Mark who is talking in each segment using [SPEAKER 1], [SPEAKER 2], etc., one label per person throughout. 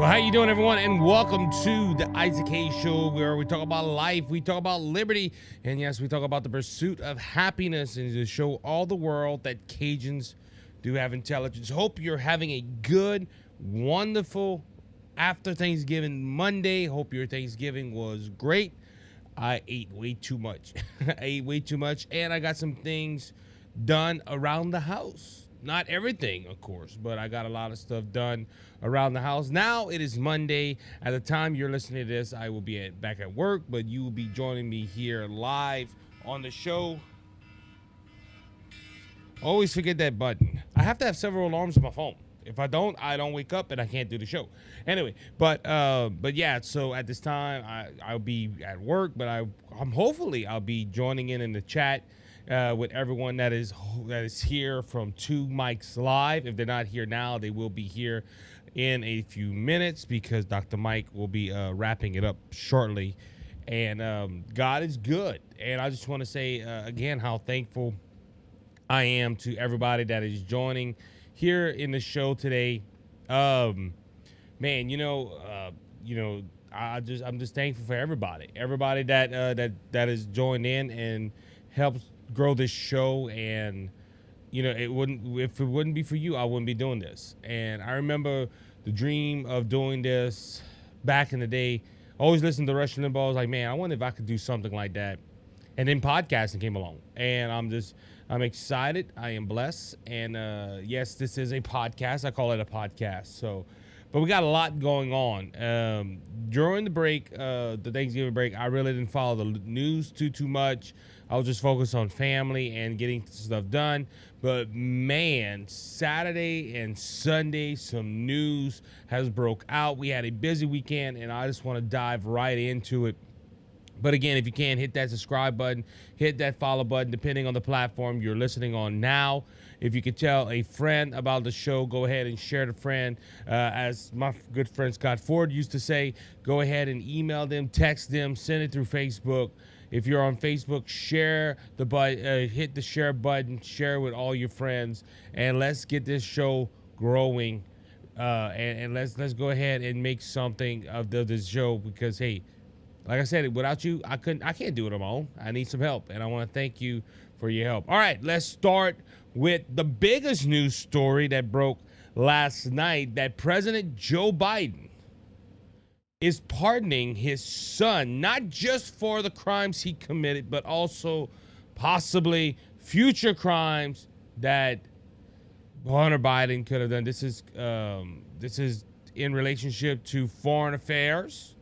[SPEAKER 1] Well, how you doing, everyone? And welcome to the Isaac Hayes Show, where we talk about life, we talk about liberty, and yes, we talk about the pursuit of happiness, and to show all the world that Cajuns do have intelligence. Hope you're having a good, wonderful after Thanksgiving Monday. Hope your Thanksgiving was great. I ate way too much. And I got some things done around the house. Not everything, of course, but I got a lot of stuff done around the house. Now it is Monday. At the time you're listening to this, I will be back at work, but you will be joining me here live on the show. Always forget that button. I have to have several alarms on my phone. If I don't wake up and I can't do the show. Anyway, but yeah. So at this time, I'll be at work, but I'm hopefully I'll be joining in the chat with everyone that is here from Two Mics Live. If they're not here now, they will be here in a few minutes because Dr. Mike will be wrapping it up shortly. And God is good. And I just want to say again how thankful I am to everybody that is joining here in the show today. Man, I'm just thankful for everybody that has joined in and helps grow this show. And if it wouldn't be for you, I wouldn't be doing this. And I remember the dream of doing this back in the day. Always listened to Rush Limbaugh. I was like, man, I wonder if I could do something like that. And then podcasting came along, and I'm excited. I am blessed. And yes, this is a podcast. I call it a podcast. So, but we got a lot going on. During the break, the Thanksgiving break, I really didn't follow the news too much. I was just focused on family and getting stuff done. But man, Saturday and Sunday, some news has broke out. We had a busy weekend, and I just want to dive right into it. But again, if you can, hit that subscribe button, hit that follow button, depending on the platform you're listening on now. If you could tell a friend about the show, go ahead and share the friend. As my good friend Scott Ford used to say, go ahead and email them, text them, send it through Facebook. If you're on Facebook, share the button, hit the share button, share with all your friends, and let's get this show growing. And let's go ahead and make something of this show because, hey, like I said, without you, I can't do it on my own. I need some help, and I want to thank you for your help. All right, let's start with the biggest news story that broke last night, that President Joe Biden is pardoning his son, not just for the crimes he committed, but also possibly future crimes that Hunter Biden could have done. This is in relationship to foreign affairs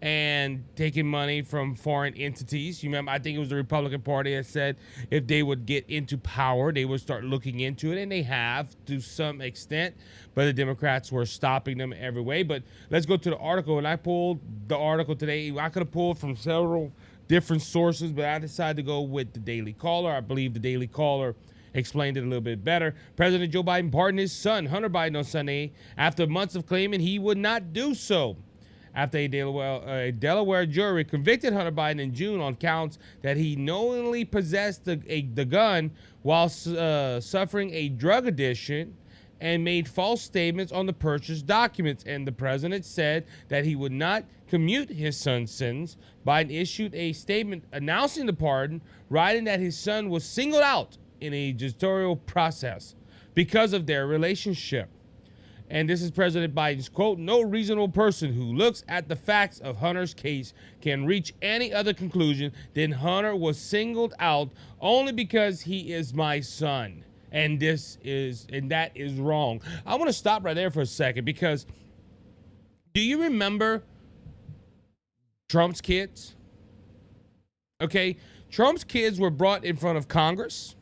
[SPEAKER 1] and taking money from foreign entities. You remember, I think it was the Republican Party that said if they would get into power, they would start looking into it, and they have to some extent, but the Democrats were stopping them every way. But let's go to the article, and I pulled the article today. I could have pulled from several different sources, but I decided to go with the Daily Caller. I believe the Daily Caller explained it a little bit better. President Joe Biden pardoned his son, Hunter Biden, on Sunday after months of claiming he would not do so. After a Delaware jury convicted Hunter Biden in June on counts that he knowingly possessed the gun while suffering a drug addiction and made false statements on the purchase documents. And the president said that he would not commute his son's sentence. Biden issued a statement announcing the pardon, writing that his son was singled out in a judicial process because of their relationship. And this is President Biden's quote: "No reasonable person who looks at the facts of Hunter's case can reach any other conclusion than Hunter was singled out only because he is my son. And that is wrong." I want to stop right there for a second, because do you remember Trump's kids? Okay, Trump's kids were brought in front of Congress.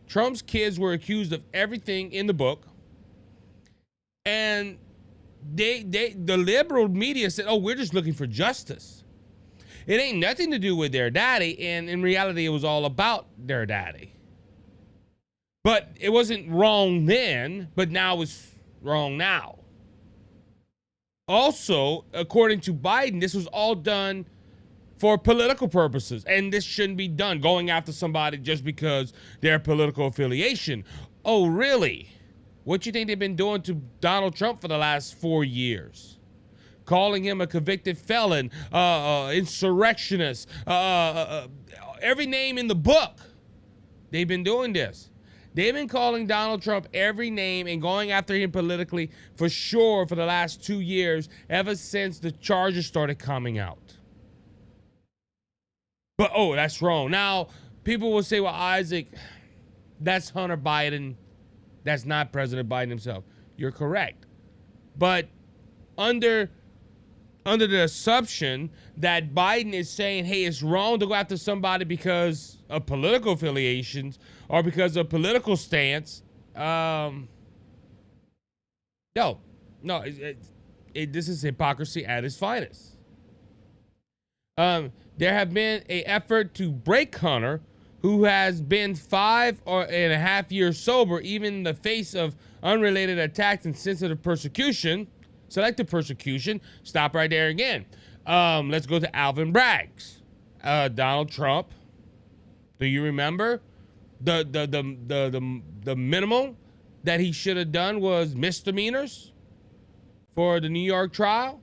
[SPEAKER 1] Trump's kids were accused of everything in the book. And the liberal media said, oh, we're just looking for justice. It ain't nothing to do with their daddy. And in reality, it was all about their daddy. But it wasn't wrong then, but now it's wrong now. Also, according to Biden, this was all done for political purposes. And this shouldn't be done, going after somebody just because their political affiliation. Oh, really? What you think they've been doing to Donald Trump for the last 4 years? calling him a convicted felon, insurrectionist, every name in the book. They've been doing this. They've been calling Donald Trump every name and going after him politically for sure for the last 2 years, ever since the charges started coming out. But, oh, that's wrong. Now, people will say, well, Isaac, that's Hunter Biden. That's not President Biden himself. You're correct. But under the assumption that Biden is saying, hey, it's wrong to go after somebody because of political affiliations or because of political stance, no, this is hypocrisy at its finest. There have been an effort to break Hunter, who has been 5.5 years sober, even in the face of unrelated attacks and sensitive persecution, selective persecution. Stop right there again. Let's go to Alvin Bragg's. Donald Trump. Do you remember the minimum that he should have done was misdemeanors for the New York trial,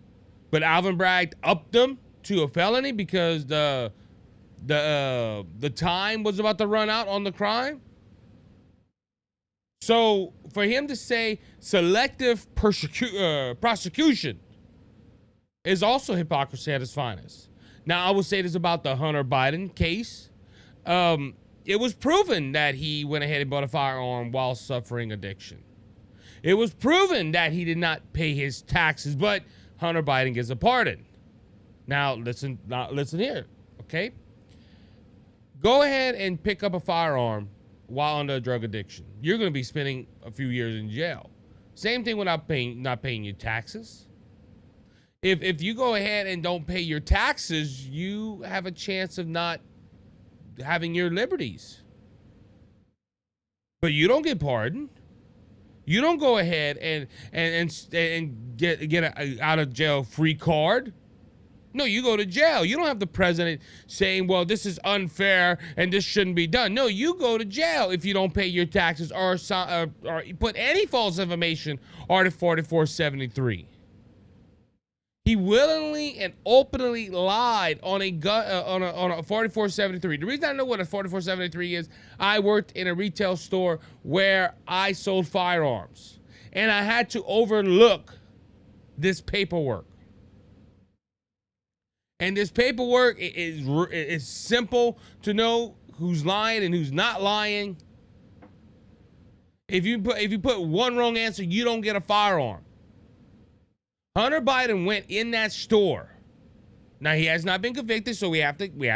[SPEAKER 1] but Alvin Bragg upped them to a felony because the time was about to run out on the crime. So for him to say selective prosecution is also hypocrisy at its finest. Now, I will say this about the Hunter Biden case. It was proven that he went ahead and bought a firearm while suffering addiction. It was proven that he did not pay his taxes, but Hunter Biden gets a pardon. Now, listen here, okay? Go ahead and pick up a firearm while under drug addiction. You're going to be spending a few years in jail. Same thing without not paying your taxes. If you go ahead and don't pay your taxes, you have a chance of not having your liberties. But you don't get pardoned. You don't go ahead and get a out of jail free card. No, you go to jail. You don't have the president saying, well, this is unfair and this shouldn't be done. No, you go to jail if you don't pay your taxes or put any false information, Article 4473. He willingly and openly lied on a 4473. The reason I know what a 4473 is, I worked in a retail store where I sold firearms, and I had to overlook this paperwork. And this paperwork is simple to know who's lying and who's not lying. If you put one wrong answer, you don't get a firearm. Hunter Biden went in that store. Now, he has not been convicted, so we have to go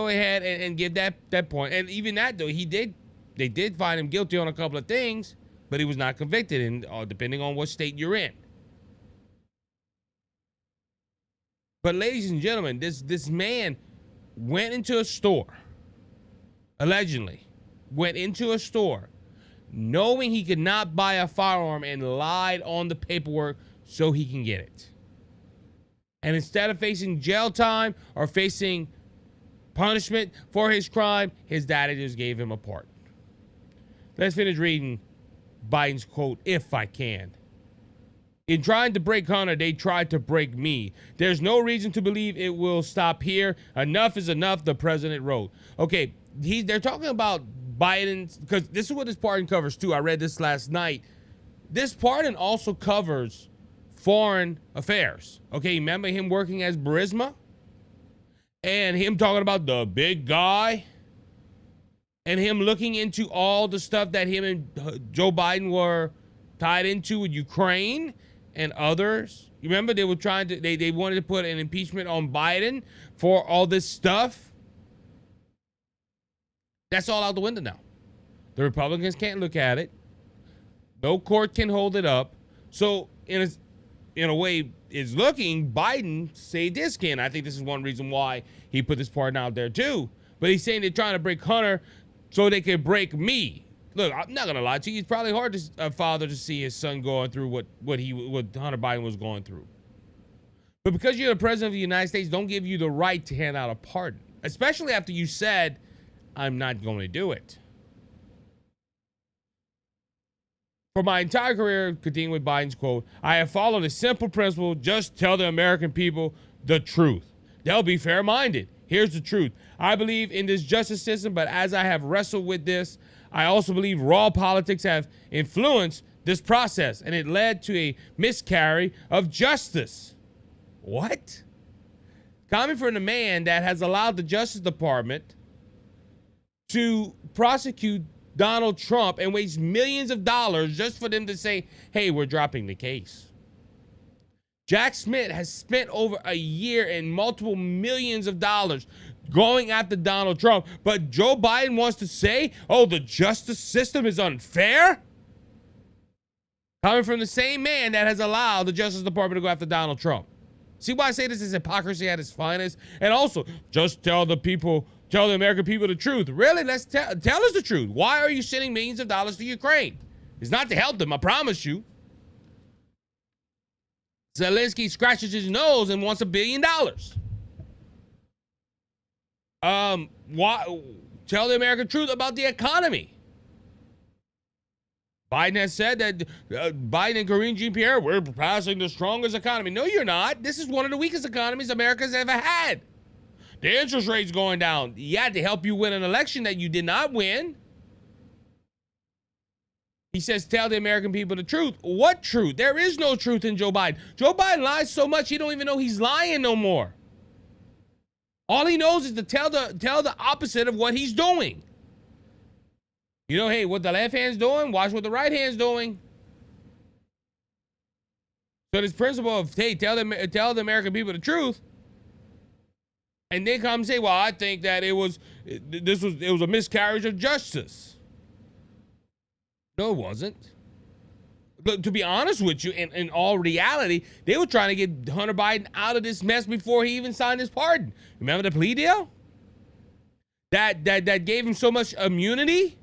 [SPEAKER 1] ahead and give that point. And even that, though, they did find him guilty on a couple of things, but he was not convicted, and depending on what state you're in. But ladies and gentlemen, this man went into a store, allegedly, went into a store, knowing he could not buy a firearm and lied on the paperwork so he can get it. And instead of facing jail time or facing punishment for his crime, his daddy just gave him a pardon. Let's finish reading Biden's quote, if I can. In trying to break Hunter, they tried to break me. There's no reason to believe it will stop here. Enough is enough, the president wrote. Okay, they're talking about Biden's, because this is what this pardon covers too. I read this last night. This pardon also covers foreign affairs. Okay, remember him working as Burisma? And him talking about the big guy? And him looking into all the stuff that him and Joe Biden were tied into with Ukraine and others. You remember they were trying to, they wanted to put an impeachment on Biden for all this stuff. That's all out the window now. The Republicans can't look at it. No court can hold it up. So in a way, it's looking, Biden saved his skin. I think this is one reason why he put this pardon out there too. But he's saying they're trying to break Hunter so they can break me. Look, I'm not gonna lie to you. It's probably hard to a father to see his son going through what Hunter Biden was going through. But because you're the president of the United States, don't give you the right to hand out a pardon, especially after you said, "I'm not going to do it." For my entire career, continuing with Biden's quote, I have followed a simple principle: just tell the American people the truth. They'll be fair-minded. Here's the truth. I believe in this justice system, but as I have wrestled with this, I also believe raw politics have influenced this process, and it led to a miscarriage of justice. What? Coming from the man that has allowed the Justice Department to prosecute Donald Trump and waste millions of dollars just for them to say, hey, we're dropping the case. Jack Smith has spent over a year and multiple millions of dollars going after Donald Trump, but Joe Biden wants to say, oh, the justice system is unfair? Coming from the same man that has allowed the Justice Department to go after Donald Trump. See why I say this is hypocrisy at its finest? And also, just tell the American people the truth. Really? Tell us the truth. Why are you sending millions of dollars to Ukraine? It's not to help them, I promise you. Zelensky scratches his nose and wants $1 billion. Why? Tell the American truth about the economy. Biden has said that Biden and Karine Jean-Pierre, we're passing the strongest economy. No, you're not. This is one of the weakest economies America's ever had. The interest rate's going down. Yeah, to help you win an election that you did not win. He says, tell the American people the truth. What truth? There is no truth in Joe Biden. Joe Biden lies so much he don't even know he's lying no more. All he knows is to tell the opposite of what he's doing. You know, hey, what the left hand's doing, watch what the right hand's doing. So this principle of, hey, tell the American people the truth, and then come and say, well, I think that it was a miscarriage of justice. No, it wasn't. But to be honest with you, in all reality, they were trying to get Hunter Biden out of this mess before he even signed his pardon. Remember the plea deal? That gave him so much immunity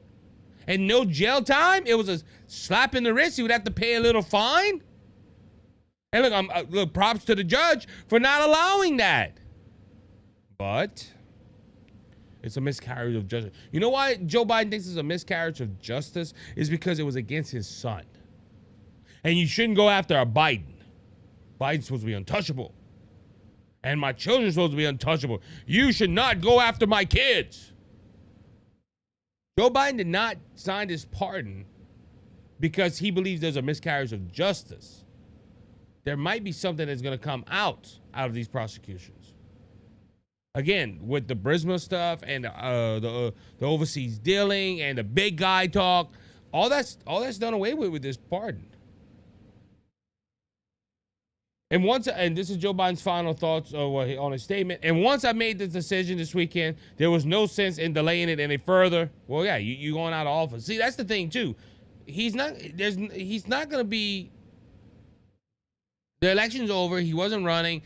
[SPEAKER 1] and no jail time? It was a slap in the wrist. He would have to pay a little fine. And look, props to the judge for not allowing that. But it's a miscarriage of justice. You know why Joe Biden thinks it's a miscarriage of justice? Is because it was against his son. And you shouldn't go after a Biden. Biden's supposed to be untouchable. And my children's supposed to be untouchable. You should not go after my kids. Joe Biden did not sign his pardon because he believes there's a miscarriage of justice. There might be something that's going to come out of these prosecutions. Again, with the Burisma stuff and the overseas dealing and the big guy talk, all that's done away with this pardon. And this is Joe Biden's final thoughts on his statement. And once I made this decision this weekend, there was no sense in delaying it any further. Well, yeah, you going out of office. See, that's the thing too. He's not going to be. The election's over. He wasn't running.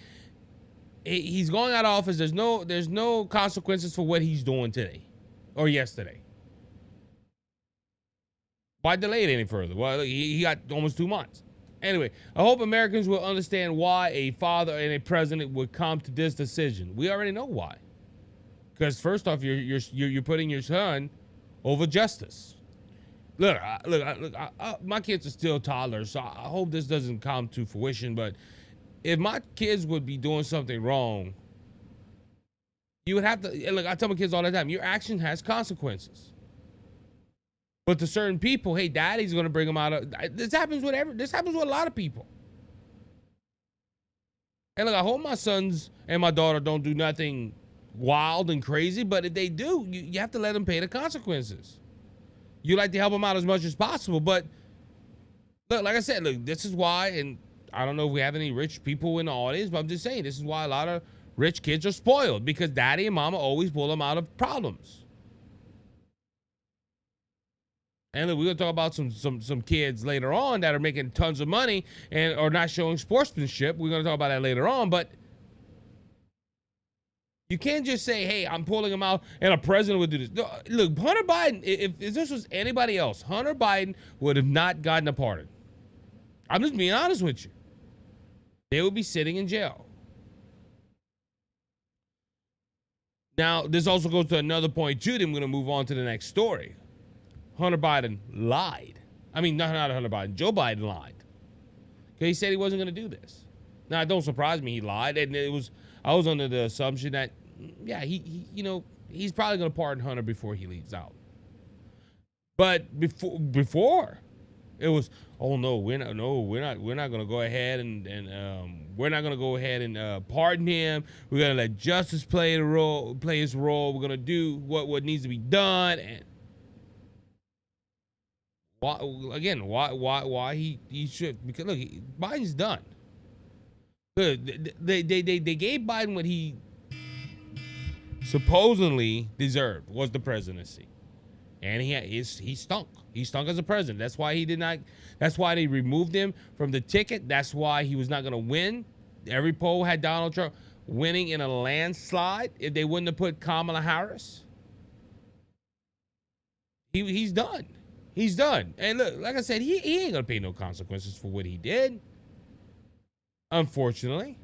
[SPEAKER 1] He's going out of office. There's no consequences for what he's doing today or yesterday. Why delay it any further? Well, he got almost 2 months. Anyway, I hope Americans will understand why a father and a president would come to this decision. We already know why. Because first off, you're putting your son over justice. Look, my kids are still toddlers, so I hope this doesn't come to fruition. But if my kids would be doing something wrong, you would have to. Look, I tell my kids all the time, your action has consequences. But to certain people, hey, daddy's going to bring them out of. This happens with a lot of people. And look, I hope my sons and my daughter don't do nothing wild and crazy. But if they do, you have to let them pay the consequences. You like to help them out as much as possible. But look, like I said, look, this is why, and I don't know if we have any rich people in the audience, but I'm just saying this is why a lot of rich kids are spoiled, because daddy and mama always pull them out of problems. And look, we're gonna talk about some kids later on that are making tons of money and are not showing sportsmanship. We're gonna talk about that later on, but you can't just say, "Hey, I'm pulling them out," and a president would do this. No, look, Hunter Biden. If this was anybody else, Hunter Biden would have not gotten a pardon. I'm just being honest with you. They would be sitting in jail. Now, this also goes to another point too. Then we're gonna move on to the next story. Hunter Biden lied. I mean, not Hunter Biden. Joe Biden lied. Okay, he said he wasn't going to do this. Now, it don't surprise me he lied, and I was under the assumption that, yeah, he he's probably going to pardon Hunter before he leaves out. But before it was, oh no, we're not going to go ahead and we're not going to go ahead and pardon him. We're going to let justice play his role. We're going to do what needs to be done. And why he should, because look, Biden's done. Look, they gave Biden what he supposedly deserved, was the presidency. And he stunk. He stunk as a president. That's why he did not. That's why they removed him from the ticket. That's why he was not going to win. Every poll had Donald Trump winning in a landslide if they wouldn't have put Kamala Harris. He's done. He's done. And look, like I said, he ain't going to pay no consequences for what he did. Unfortunately.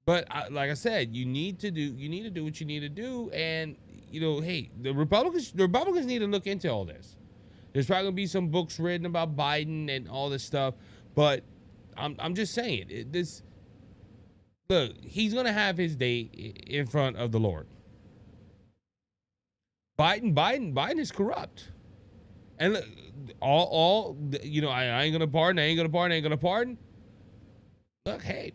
[SPEAKER 1] But like I said, you need to do what you need to do, and hey, the Republicans need to look into all this. There's probably gonna be some books written about Biden and all this stuff, but I'm just saying look, he's gonna have his day in front of the Lord. Biden is corrupt, and look, I ain't gonna pardon. Look, hey,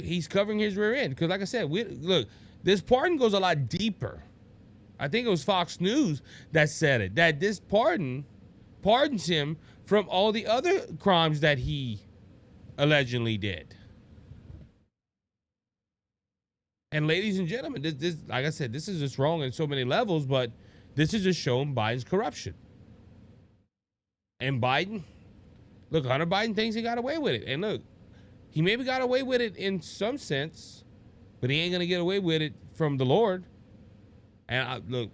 [SPEAKER 1] he's covering his rear end, because like I said, look, this pardon goes a lot deeper. I think it was Fox News that said it, that this pardons him from all the other crimes that he allegedly did. And ladies and gentlemen, this like I said, this is just wrong in so many levels, but this is just showing Biden's corruption. And Biden, look, Hunter Biden thinks he got away with it. And look, he maybe got away with it in some sense, but he ain't going to get away with it from the Lord. And look,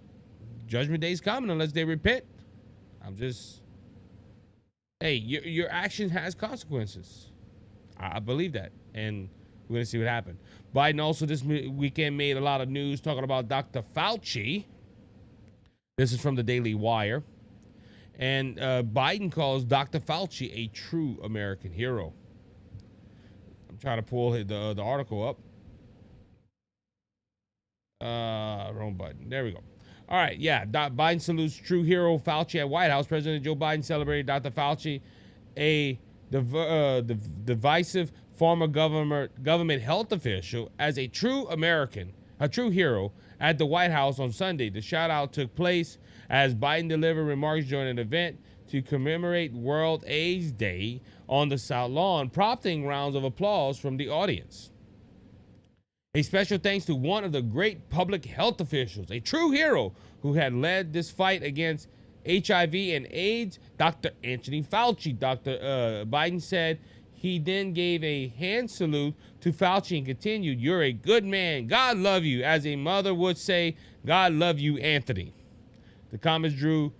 [SPEAKER 1] Judgment Day's coming unless they repent. Hey, your action has consequences. I believe that. And we're going to see what happens. Biden also this weekend made a lot of news talking about Dr. Fauci. This is from the Daily Wire. And Biden calls Dr. Fauci a true American hero. I'm trying to pull the article up. Wrong button. There we go. All right, yeah. Biden salutes true hero Fauci at White House. President Joe Biden celebrated Dr. Fauci, a divisive former government health official, as a true American, a true hero at the White House on Sunday. The shout-out took place as Biden delivered remarks during an event to commemorate World AIDS Day on the South Lawn, prompting rounds of applause from the audience. A special thanks to one of the great public health officials, a true hero who had led this fight against HIV and AIDS, Dr. Anthony Fauci. Dr. Biden said he then gave a hand salute to Fauci and continued, "You're a good man. God love you." As a mother would say, "God love you, Anthony." The comments drew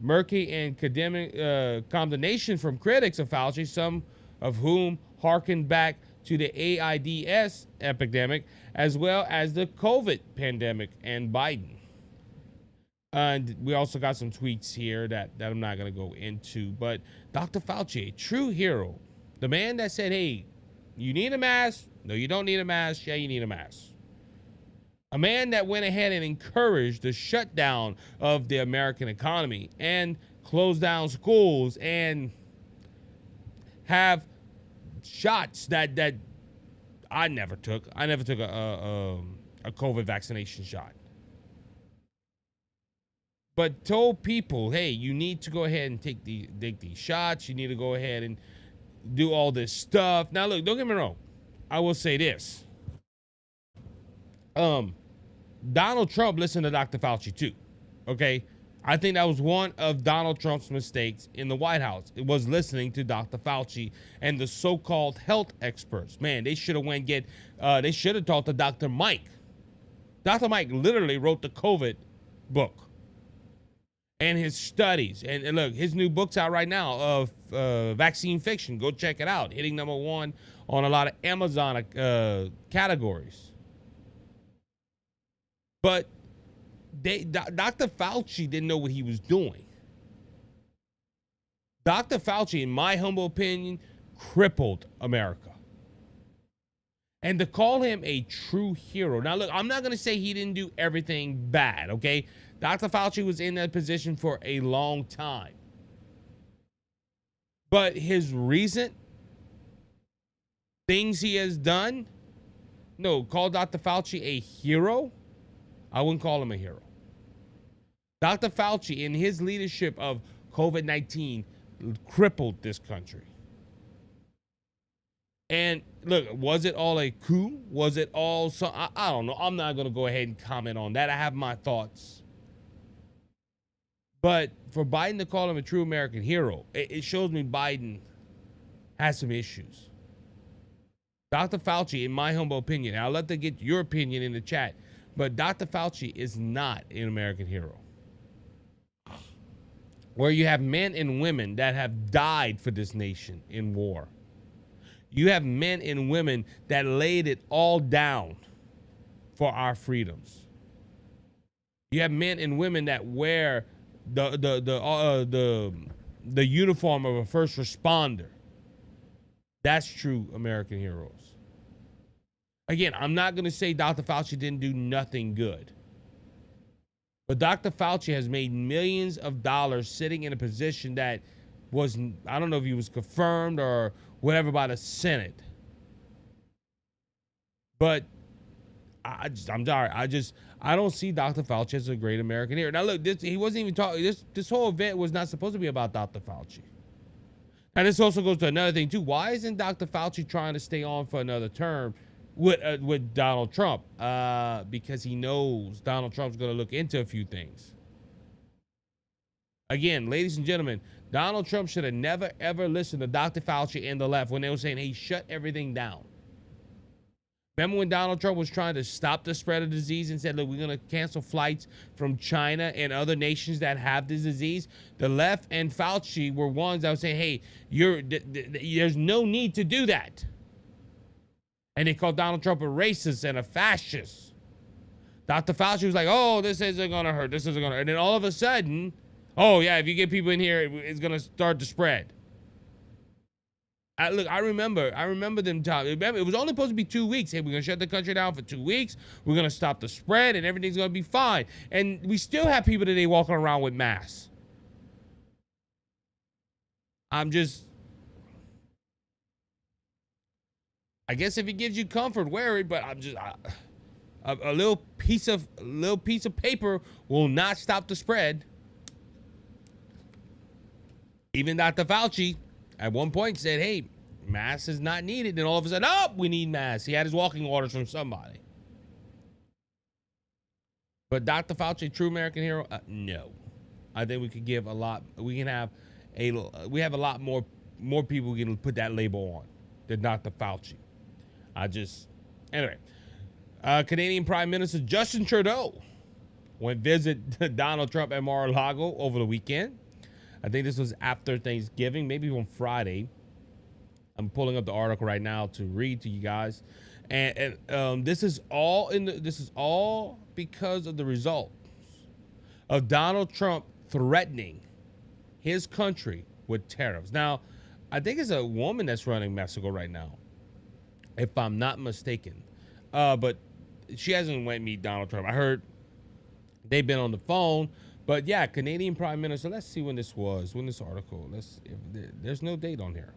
[SPEAKER 1] murky and condemnation from critics of Fauci, some of whom harkened back to the AIDS epidemic, as well as the COVID pandemic and Biden. And we also got some tweets here that I'm not going to go into. But Dr. Fauci, a true hero, the man that said, hey, you need a mask? No, you don't need a mask. Yeah, you need a mask. A man that went ahead and encouraged the shutdown of the American economy and closed down schools and have shots that I never took. I never took a COVID vaccination shot. But told people, hey, you need to go ahead and take these shots. You need to go ahead and do all this stuff. Now, look, don't get me wrong. I will say this. Donald Trump listened to Dr. Fauci too. Okay? I think that was one of Donald Trump's mistakes in the White House. It was listening to Dr. Fauci and the so-called health experts. Man, they should have they should have talked to Dr. Mike. Dr. Mike literally wrote the COVID book and his studies. And look, his new book's out right now of vaccine fiction. Go check it out. Hitting #1 on a lot of Amazon categories. But Dr. Fauci didn't know what he was doing. Dr. Fauci, in my humble opinion, crippled America. And to call him a true hero. Now, look, I'm not going to say he didn't do everything bad, okay? Dr. Fauci was in that position for a long time. But his recent things he has done, no, call Dr. Fauci a hero? I wouldn't call him a hero. Dr. Fauci, in his leadership of COVID-19, crippled this country. And look, was it all a coup? Was it all so? I don't know. I'm not going to go ahead and comment on that. I have my thoughts. But for Biden to call him a true American hero, it shows me Biden has some issues. Dr. Fauci, in my humble opinion, and I'll let them get your opinion in the chat, but Dr. Fauci is not an American hero. Where you have men and women that have died for this nation in war. You have men and women that laid it all down for our freedoms. You have men and women that wear the uniform of a first responder. That's true American heroes. Again, I'm not going to say Dr. Fauci didn't do nothing good. But Dr. Fauci has made millions of dollars sitting in a position that was, I don't know if he was confirmed or whatever by the Senate. But I'm sorry. I don't see Dr. Fauci as a great American hero. Now look, he wasn't even talking. This whole event was not supposed to be about Dr. Fauci. And this also goes to another thing too. Why isn't Dr. Fauci trying to stay on for another term with Donald Trump? Because he knows Donald Trump's going to look into a few things. Again, ladies and gentlemen, Donald Trump should have never, ever listened to Dr. Fauci and the left when they were saying, hey, shut everything down. Remember when Donald Trump was trying to stop the spread of disease and said, look, we're going to cancel flights from China and other nations that have this disease? The left and Fauci were ones that were saying, hey, there's no need to do that. And they called Donald Trump a racist and a fascist. Dr. Fauci was like, oh, this isn't going to hurt. This isn't going to hurt. And then all of a sudden, oh, yeah, if you get people in here, it's going to start to spread. Look, I remember them talking. It was only supposed to be 2 weeks. Hey, we're going to shut the country down for 2 weeks. We're going to stop the spread, and everything's going to be fine. And we still have people today walking around with masks. I guess if it gives you comfort, wear it. But a little piece of paper will not stop the spread. Even Dr. Fauci at one point said, hey, masks is not needed. Then all of a sudden, oh, we need masks. He had his walking orders from somebody. But Dr. Fauci, true American hero? No. I think we could give a lot. We have a lot more people we can put that label on than Dr. Fauci. Anyway. Canadian Prime Minister Justin Trudeau went visit Donald Trump at Mar-a-Lago over the weekend. I think this was after Thanksgiving, maybe on Friday. I'm pulling up the article right now to read to you guys, and this is all because of the results of Donald Trump threatening his country with tariffs. Now, I think it's a woman that's running Mexico right now, if I'm not mistaken, but she hasn't went meet Donald Trump. I heard they've been on the phone. But yeah, Canadian Prime Minister, let's see when this article, there's no date on here.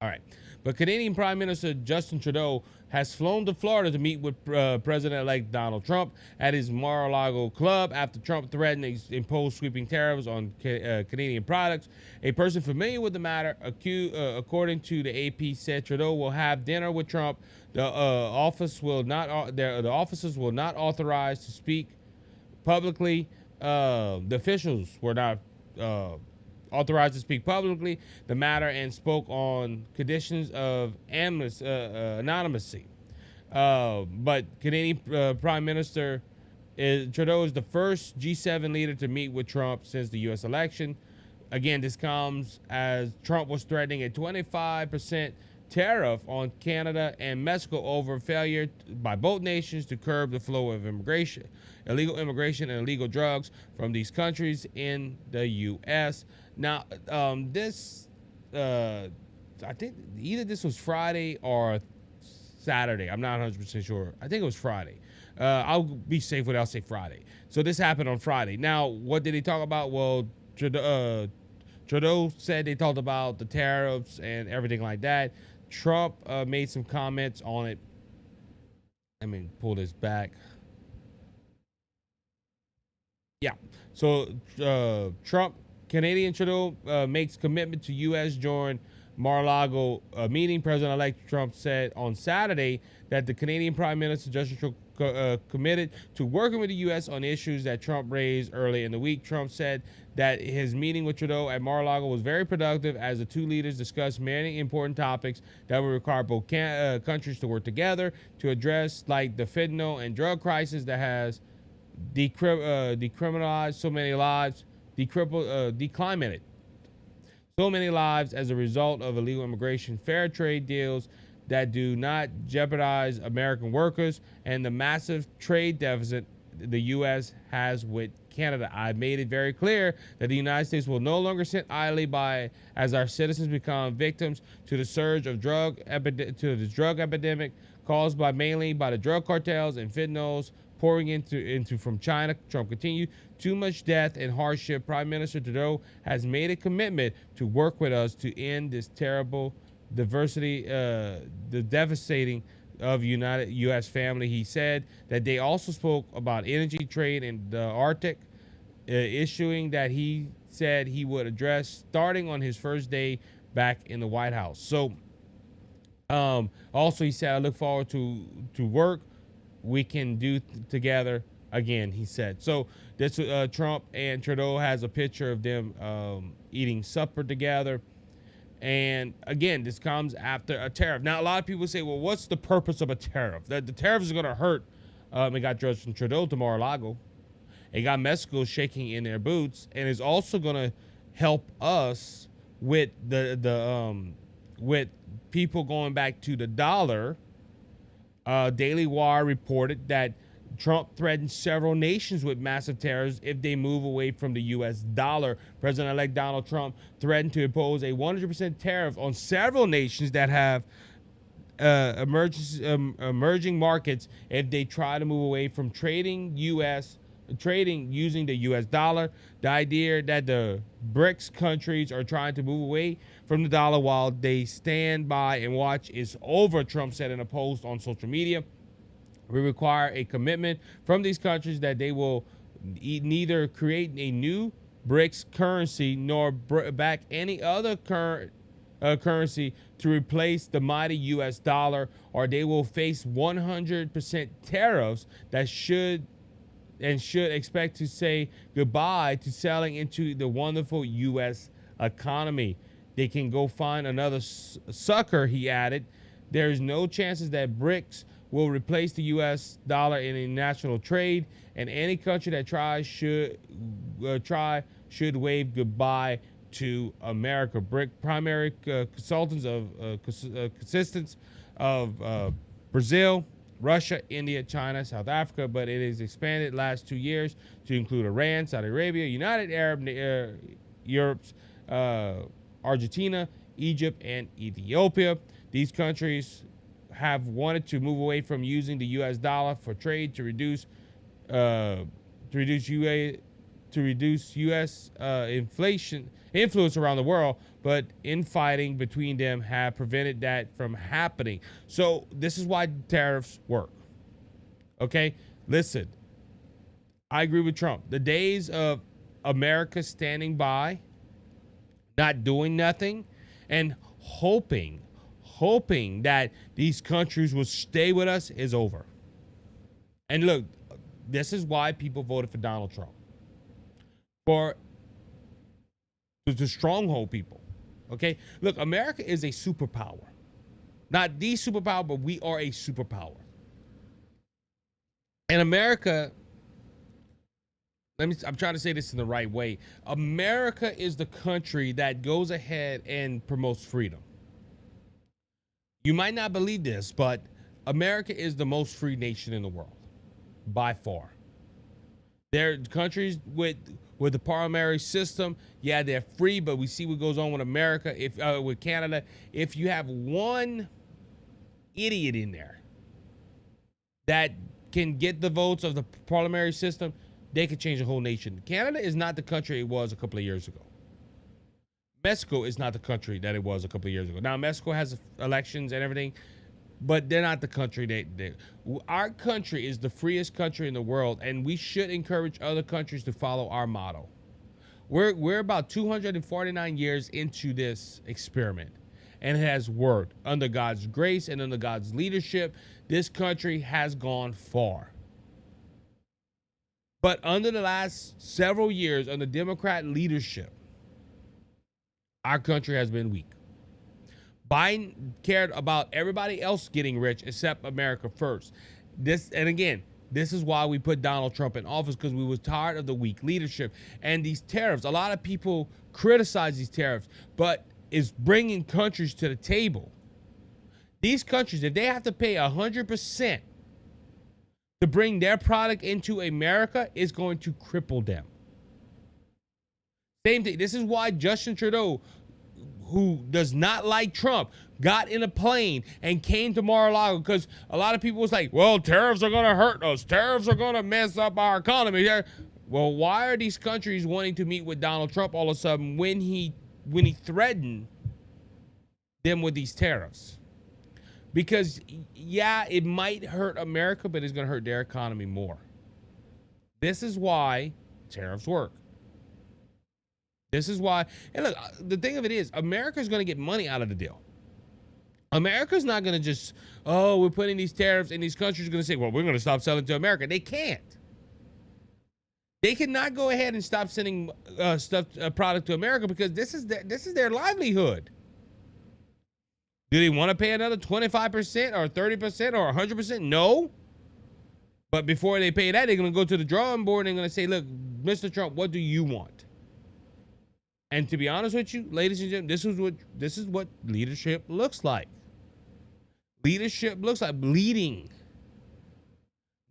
[SPEAKER 1] All right. But Canadian Prime Minister Justin Trudeau has flown to Florida to meet with President-elect Donald Trump at his Mar-a-Lago club after Trump threatened to impose sweeping tariffs on Canadian products. A person familiar with the matter, according to the AP, said Trudeau will have dinner with Trump. The officers will not authorize to speak publicly. The officials were not authorized to speak publicly the matter and spoke on conditions of anonymity. But Canadian Prime Minister Trudeau is the first G7 leader to meet with Trump since the U.S. election. Again, this comes as Trump was threatening a 25% tariff on Canada and Mexico over failure by both nations to curb the flow of illegal immigration and illegal drugs from these countries in the U.S. Now, I think either this was Friday or Saturday. I'm not 100% sure. I think it was Friday. I'll be safe without say Friday. So this happened on Friday. Now, what did he talk about? Well, Trudeau said they talked about the tariffs and everything like that. Trump made some comments on it. Let me pull this back. Yeah. So Trump, Canadian Trudeau makes commitment to U.S. join Mar-a-Lago meeting. President-elect Trump said on Saturday that the Canadian Prime Minister Justin Trudeau committed to working with the U.S. on issues that Trump raised early in the week. Trump said that his meeting with Trudeau at Mar-a-Lago was very productive as the two leaders discussed many important topics that will require both countries to work together to address, like the fentanyl and drug crisis that has decriminalized so many lives, declimated so many lives as a result of illegal immigration, fair trade deals that do not jeopardize American workers, and the massive trade deficit the U.S. has with Canada. I made it very clear that the United States will no longer sit idly by as our citizens become victims to the surge of drug epidemic caused mainly by the drug cartels and fentanyls pouring into from China. Trump continued. Too much death and hardship. Prime Minister Trudeau has made a commitment to work with us to end this terrible diversity, the devastating of United U.S. family. He said that they also spoke about energy trade and the Arctic, issuing that he said he would address starting on his first day back in the White House. So, also he said, I look forward to work we can do together again, he said. So this Trump and Trudeau has a picture of them eating supper together. And again, this comes after a tariff. Now, a lot of people say, well, what's the purpose of a tariff? That the tariff is going to hurt. It got Justin Trudeau to Mar-a-Lago. It got Mexico shaking in their boots, and it's also going to help us with with people going back to the dollar. Daily Wire reported that Trump threatened several nations with massive tariffs if they move away from the U.S. dollar. President-elect Donald Trump threatened to impose a 100% tariff on several nations that have emerging markets if they try to move away from trading using the U.S. dollar. The idea that the BRICS countries are trying to move away from the dollar while they stand by and watch is over, Trump said in a post on social media. We require a commitment from these countries that they will neither create a new BRICS currency nor back any other currency to replace the mighty U.S. dollar, or they will face 100% tariffs that should expect to say goodbye to selling into the wonderful U.S. economy. They can go find another sucker, he added. There's no chances that BRICS will replace the U.S. dollar in international trade, and any country that tries should wave goodbye to America. Primary consultants consistence of Brazil, Russia, India, China, South Africa, but it is expanded last 2 years to include Iran, Saudi Arabia, United Arab Emirates, Argentina, Egypt, and Ethiopia. These countries have wanted to move away from using the U.S. dollar for trade to reduce U.S. inflation influence around the world, but infighting between them have prevented that from happening. So this is why tariffs work. Okay, listen, I agree with Trump. The days of America standing by, not doing nothing, and hoping that these countries will stay with us is over. And look, this is why people voted for Donald Trump. To stronghold people. Okay? Look, America is a superpower. Not the superpower, but we are a superpower. And America, I'm trying to say this in the right way. America is the country that goes ahead and promotes freedom. You might not believe this, but America is the most free nation in the world by far. There are countries with the parliamentary system, yeah, they're free, but we see what goes on with America, if with Canada. If you have one idiot in there that can get the votes of the parliamentary system, they could change the whole nation. Canada is not the country it was a couple of years ago. Mexico is not the country that it was a couple of years ago. Now, Mexico has elections and everything, but they're not the country our country is the freest country in the world, and we should encourage other countries to follow our model. We're about 249 years into this experiment, and it has worked. Under God's grace and under God's leadership, this country has gone far. But under the last several years, under Democrat leadership, our country has been weak. Biden cared about everybody else getting rich except America first. This is why we put Donald Trump in office, because we was tired of the weak leadership and these tariffs. A lot of people criticize these tariffs, but it's bringing countries to the table. These countries, if they have to pay 100% to bring their product into America, it's going to cripple them. Same thing. This is why Justin Trudeau, who does not like Trump, got in a plane and came to Mar-a-Lago, because a lot of people was like, well, tariffs are going to hurt us. Tariffs are going to mess up our economy. Well, why are these countries wanting to meet with Donald Trump all of a sudden when he threatened them with these tariffs? Because, yeah, it might hurt America, but it's going to hurt their economy more. This is why tariffs work. This is why, and look, the thing of it is, America's going to get money out of the deal. America's not going to just, we're putting these tariffs, and these countries are going to say, well, we're going to stop selling to America. They can't. They cannot go ahead and stop sending product to America, because this is their livelihood. Do they want to pay another 25% or 30% or 100%? No. But before they pay that, they're going to go to the drawing board and they're going to say, look, Mr. Trump, what do you want? And to be honest with you, ladies and gentlemen, this is what leadership looks like. Leadership looks like leading,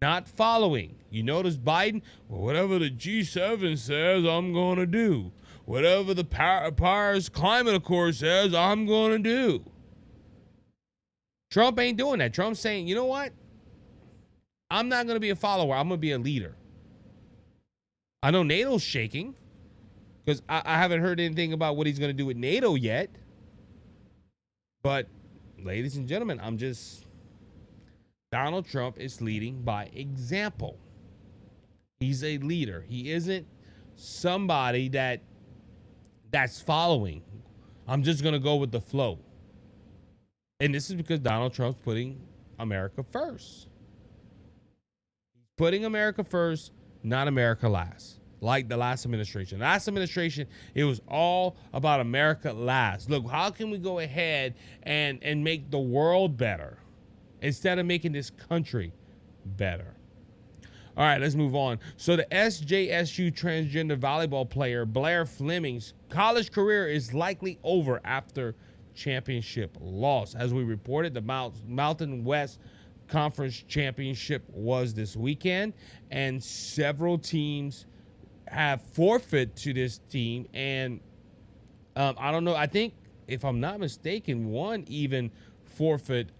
[SPEAKER 1] not following. You notice Biden, well, whatever the G7 says, I'm going to do. Whatever the Paris Climate Accord says, I'm going to do. Trump ain't doing that. Trump's saying, you know what? I'm not going to be a follower. I'm going to be a leader. I know NATO's shaking, because I haven't heard anything about what he's going to do with NATO yet. But, ladies and gentlemen, Donald Trump is leading by example. He's a leader. He isn't somebody that's following. I'm just going to go with the flow. And this is because Donald Trump's putting America first. He's putting America first, not America last. Like the last administration. Last administration, it was all about America last. Look, how can we go ahead and make the world better instead of making this country better? All right, let's move on. So the SJSU transgender volleyball player Blair Fleming's college career is likely over after championship loss. As we reported, the Mountain West Conference Championship was this weekend, and several teams have forfeit to this team, and I don't know, I think if I'm not mistaken, one even forfeit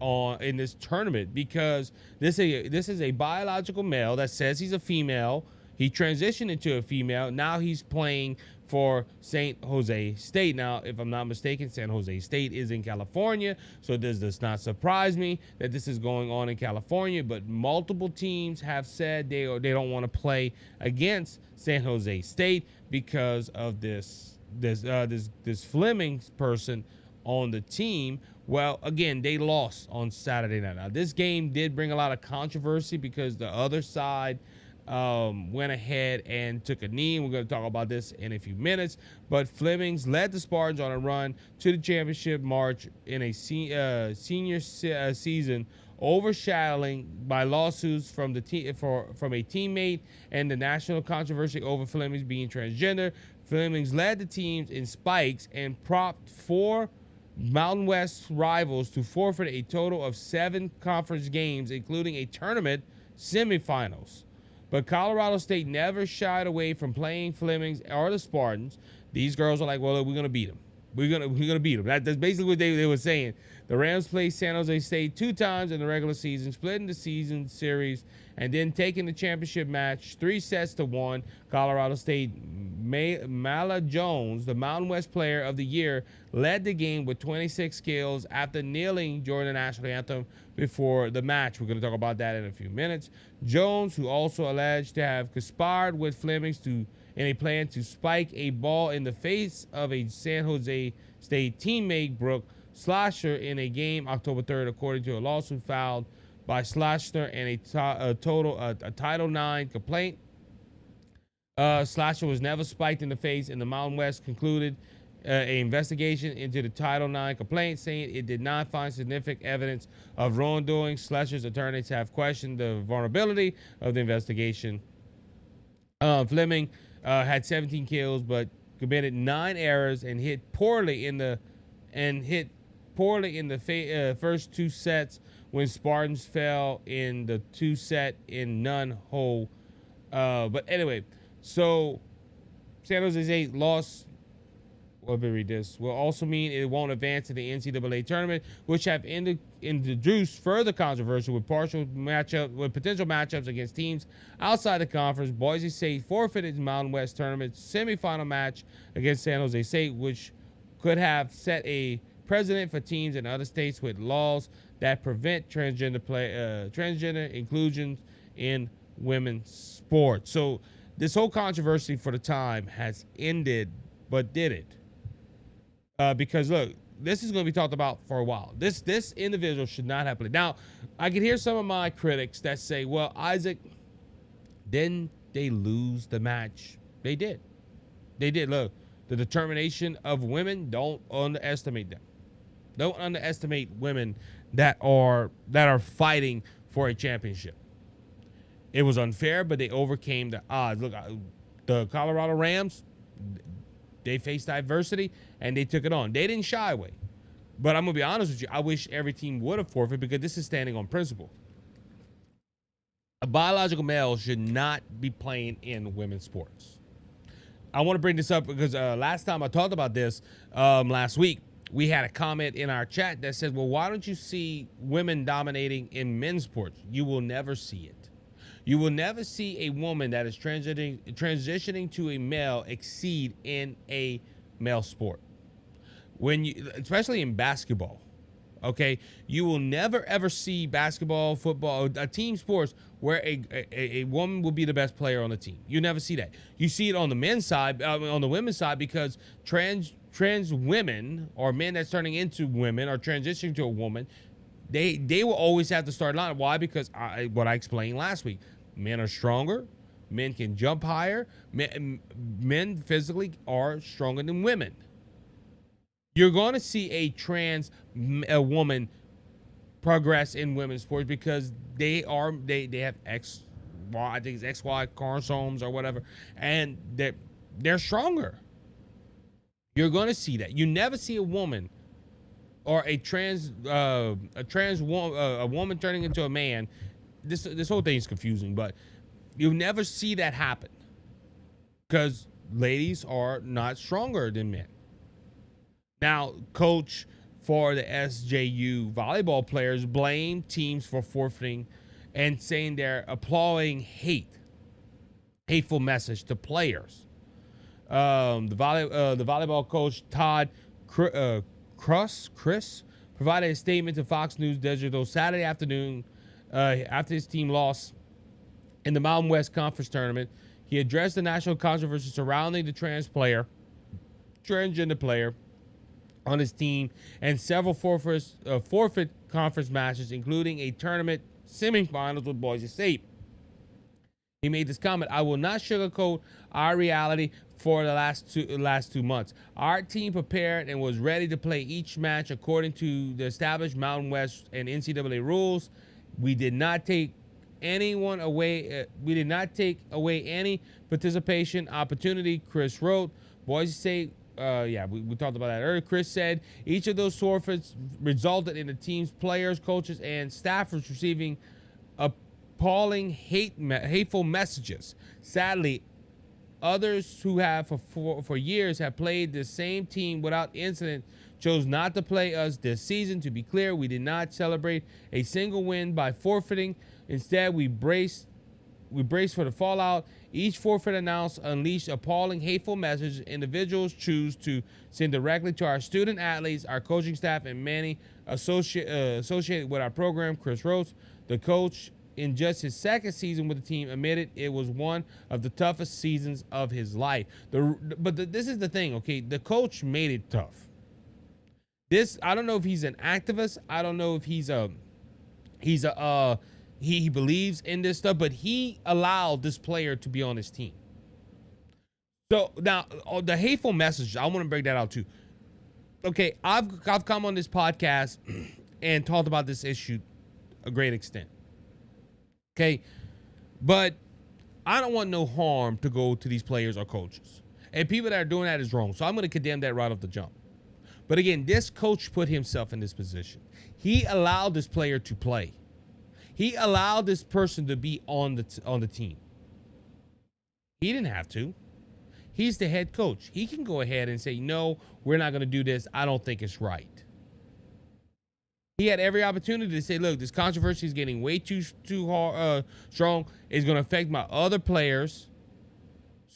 [SPEAKER 1] in this tournament, because this is a biological male that says he's a female. He transitioned into a female. Now he's playing for San Jose State. Now, if I'm not mistaken, San Jose State is in California, so this does not surprise me that this is going on in California. But multiple teams have said they don't want to play against San Jose State because of this Fleming person on the team. Well, again, they lost on Saturday night. Now, this game did bring a lot of controversy because the other side went ahead and took a knee. We're going to talk about this in a few minutes. But Flemings led the Spartans on a run to the championship march in a senior season, overshadowing by lawsuits from a teammate and the national controversy over Flemings being transgender. Flemings led the teams in spikes and propped 4 Mountain West rivals to forfeit a total of 7 conference games, including a tournament semifinals. But Colorado State never shied away from playing Flemings or the Spartans. These girls are like, well, we're gonna beat them. We're gonna beat them. That's basically what they were saying. The Rams played San Jose State 2 times in the regular season, splitting the season series, and then taking the championship match 3-1. Colorado State Mala Jones, the Mountain West Player of the Year, led the game with 26 kills after kneeling during the national anthem before the match. We're going to talk about that in a few minutes. Jones, who also alleged to have conspired with Flemings in a plan to spike a ball in the face of a San Jose State teammate, Brooke Slasher, in a game October 3rd, according to a lawsuit filed by Slasher and a Title IX complaint. Slasher was never spiked in the face, and the Mountain West concluded an investigation into the Title IX complaint, saying it did not find significant evidence of wrongdoing. Slasher's attorneys have questioned the vulnerability of the investigation. Fleming had 17 kills, but committed 9 errors and hit poorly in the first 2 sets when Spartans fell in the 2-set in none hole. But anyway, so San Jose State loss. Let me read this. Will also mean it won't advance to the NCAA tournament, which have introduced further controversy with potential matchups against teams outside the conference. Boise State forfeited the Mountain West tournament semifinal match against San Jose State, which could have set a precedent for teams in other states with laws that prevent transgender inclusion in women's sports. So this whole controversy for the time has ended, but did it? Because look, this is going to be talked about for a while. This individual should not have played. Now, I can hear some of my critics that say, well, Isaac, didn't they lose the match? They did. They did. Look, the determination of women, don't underestimate them. Don't underestimate women that are fighting for a championship. It was unfair, but they overcame the odds. Look, the Colorado Rams, they faced adversity and they took it on. They didn't shy away. But I'm going to be honest with you, I wish every team would have forfeited, because this is standing on principle. A biological male should not be playing in women's sports. I want to bring this up because last time I talked about this last week, we had a comment in our chat that said, well, why don't you see women dominating in men's sports? You will never see it. You will never see a woman that is transitioning to a male exceed in a male sport. Especially in basketball, okay? You will never ever see basketball, football, team sports where a woman will be the best player on the team. You never see that. You see it on the men's side, on the women's side, because trans women or men that's turning into women or transitioning to a woman, they will always have to start line. Why? Because what I explained last week. Men are stronger. Men can jump higher. Men physically are stronger than women. You're going to see a woman progress in women's sports because they have I think it's XY chromosomes or whatever, and they're stronger. You're going to see that. You never see a woman or a woman turning into a man. This whole thing is confusing, but you'll never see that happen because ladies are not stronger than men. Now, coach for the SJU volleyball players blame teams for forfeiting and saying they're applauding hateful message to players. The volleyball coach Todd Chris provided a statement to Fox News Digital Saturday afternoon after his team lost in the Mountain West Conference tournament. He addressed the national controversy surrounding the transgender player on his team and several forfeit conference matches, including a tournament semifinals with Boise State. He made this comment: "I will not sugarcoat our reality for the last 2 months. Our team prepared and was ready to play each match according to the established Mountain West and NCAA rules. We did not take anyone away. We did not take away any participation opportunity," Chris wrote. Boise State we talked about that earlier. Chris said each of those forfeits resulted in the team's players, coaches, and staffers receiving appalling hateful messages. Sadly, others who have for years have played the same team without incident chose not to play us this season. To be clear, we did not celebrate a single win by forfeiting. Instead, we braced for the fallout. Each forfeit announced unleashed appalling, hateful messages individuals choose to send directly to our student athletes, our coaching staff, and many associated with our program. Chris Rhodes, the coach, in just his second season with the team, admitted it was one of the toughest seasons of his life. This is the thing, okay? The coach made it tough. I don't know if he's an activist. I don't know if he believes in this stuff, but he allowed this player to be on his team. So now the hateful message, I want to break that out too. Okay, I've come on this podcast and talked about this issue a great extent. Okay, but I don't want no harm to go to these players or coaches. And people that are doing that is wrong. So I'm going to condemn that right off the jump. But again, this coach put himself in this position. He allowed this player to play. He allowed this person to be on the team. He didn't have to. He's the head coach. He can go ahead and say, no, we're not going to do this. I don't think it's right. He had every opportunity to say, look, this controversy is getting way too strong. It's going to affect my other players.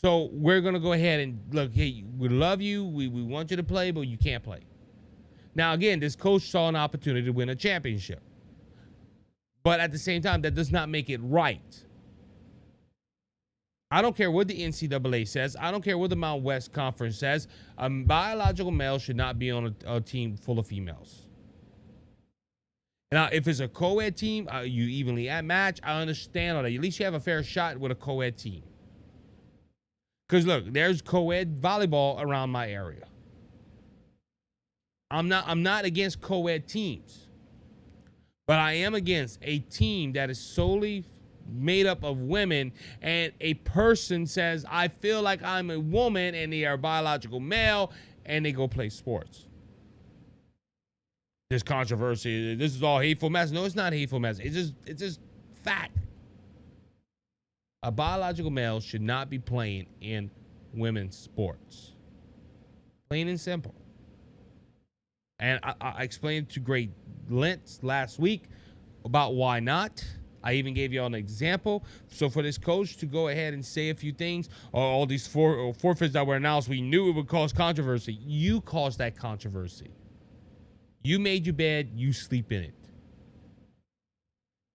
[SPEAKER 1] So we're going to go ahead and look, hey, we love you. We want you to play, but you can't play. Now, again, this coach saw an opportunity to win a championship. But at the same time, that does not make it right. I don't care what the NCAA says. I don't care what the Mountain West Conference says. A biological male should not be on a team full of females. Now, if it's a co-ed team, you evenly match, I understand all that. At least you have a fair shot with a co-ed team. Because, look, there's co-ed volleyball around my area. I'm not against co-ed teams. But I am against a team that is solely made up of women and a person says, I feel like I'm a woman and they are biological male and they go play sports. This controversy, this is all hateful mess. No, it's not hateful mess. It's just fact. A biological male should not be playing in women's sports. Plain and simple. And I explained to great lengths last week about why not. I even gave you all an example. So for this coach to go ahead and say a few things, or all these forfeits that were announced, we knew it would cause controversy. You caused that controversy. You made your bed, you sleep in it.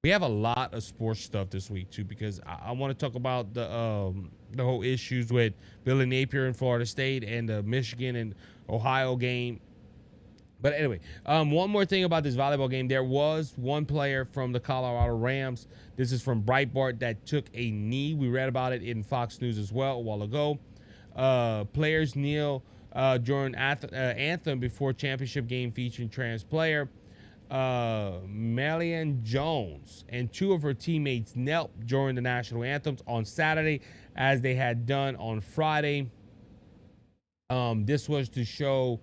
[SPEAKER 1] We have a lot of sports stuff this week too, because I want to talk about the whole issues with Billy Napier in Florida State and the Michigan and Ohio game. But anyway, one more thing about this volleyball game. There was one player from the Colorado Rams. This is from Breitbart that took a knee. We read about it in Fox News as well a while ago. Players kneel during anthem before championship game featuring trans player. Melian Jones and two of her teammates knelt during the national anthems on Saturday as they had done on Friday. This was to show...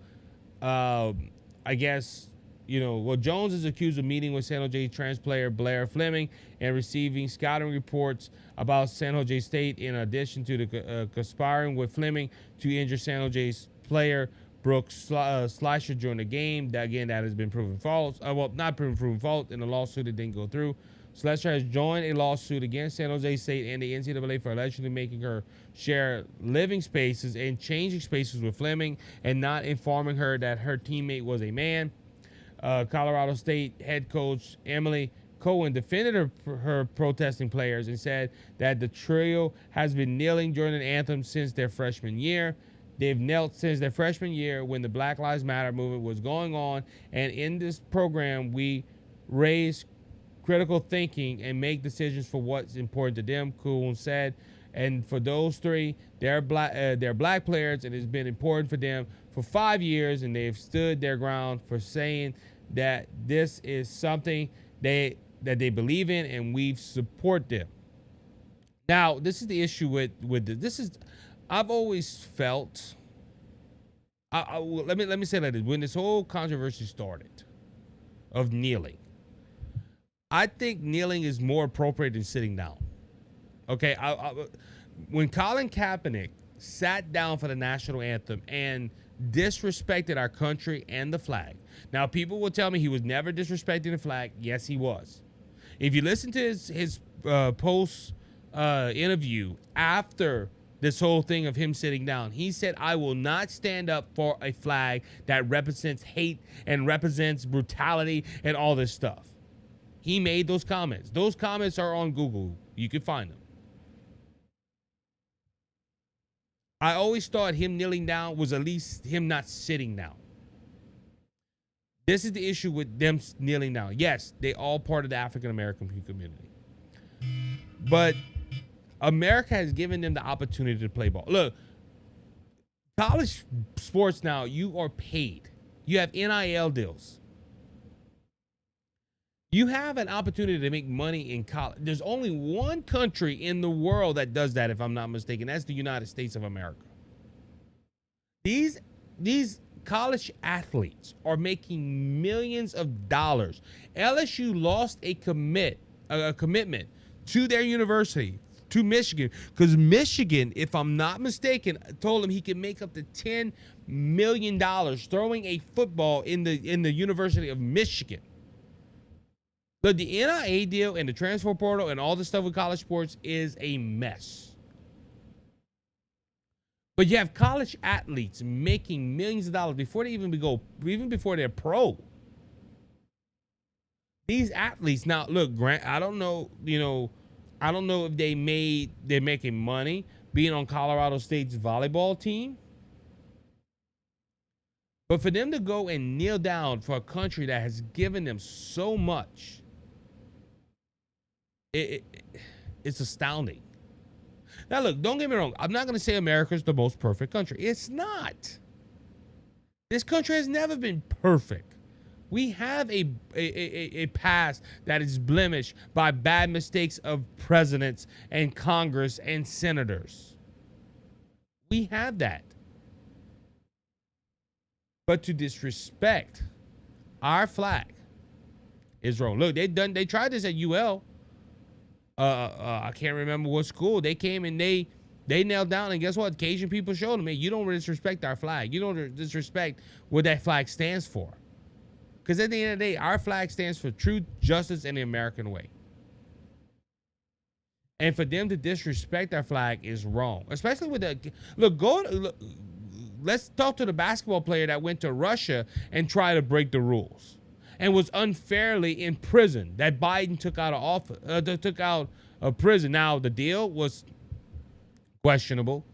[SPEAKER 1] I guess, Jones is accused of meeting with San Jose trans player Blair Fleming and receiving scouting reports about San Jose State in addition to the conspiring with Fleming to injure San Jose's player Brooks Slisher during the game. That has been proven false. Not proven false in the lawsuit that didn't go through. Slisher has joined a lawsuit against San Jose State and the NCAA for allegedly making her share living spaces and changing spaces with Fleming and not informing her that her teammate was a man. Colorado State head coach Emily Cohen defended her protesting players and said that the trio has been kneeling during an anthem since their freshman year. They've knelt since their freshman year when the Black Lives Matter movement was going on, and in this program we raise critical thinking and make decisions for what's important to them, Cohen said. And for those three, they're black players, and it's been important for them for 5 years, and they've stood their ground for saying that this is something that they believe in, and we support them. Now, this is the issue with this. I've always felt let me say that when this whole controversy started of kneeling, I think kneeling is more appropriate than sitting down. Okay, when Colin Kaepernick sat down for the national anthem and disrespected our country and the flag. Now, people will tell me he was never disrespecting the flag. Yes, he was. If you listen to his post interview after this whole thing of him sitting down, he said, I will not stand up for a flag that represents hate and represents brutality and all this stuff. He made those comments. Those comments are on Google. You can find them. I always thought him kneeling down was at least him not sitting down. This is the issue with them kneeling down. Yes, they all part of the African American community. But America has given them the opportunity to play ball. Look, college sports now, you are paid. You have NIL deals. You have an opportunity to make money in college. There's only one country in the world that does that, if I'm not mistaken. That's the United States of America. These college athletes are making millions of dollars. LSU lost a commitment to their university, to Michigan, because Michigan, if I'm not mistaken, told him he could make up to $10 million throwing a football in the University of Michigan. But the NIL deal and the transfer portal and all the stuff with college sports is a mess. But you have college athletes making millions of dollars before they even before they're pro. These athletes now, look, Grant, I don't know if they're making money being on Colorado State's volleyball team. But for them to go and kneel down for a country that has given them so much, it's astounding. Now, look, don't get me wrong. I'm not going to say America's the most perfect country. It's not. This country has never been perfect. We have a past that is blemished by bad mistakes of presidents and Congress and senators. We have that. But to disrespect our flag is wrong. Look, they tried this at UL. I can't remember what school. They came and they knelt down, and guess what? Cajun people showed them, hey, you don't disrespect our flag. You don't disrespect what that flag stands for. Because at the end of the day, our flag stands for truth, justice, and the American way. And for them to disrespect our flag is wrong. Especially with let's talk to the basketball player that went to Russia and tried to break the rules and was unfairly imprisoned, that Biden took out of prison. Now, the deal was questionable.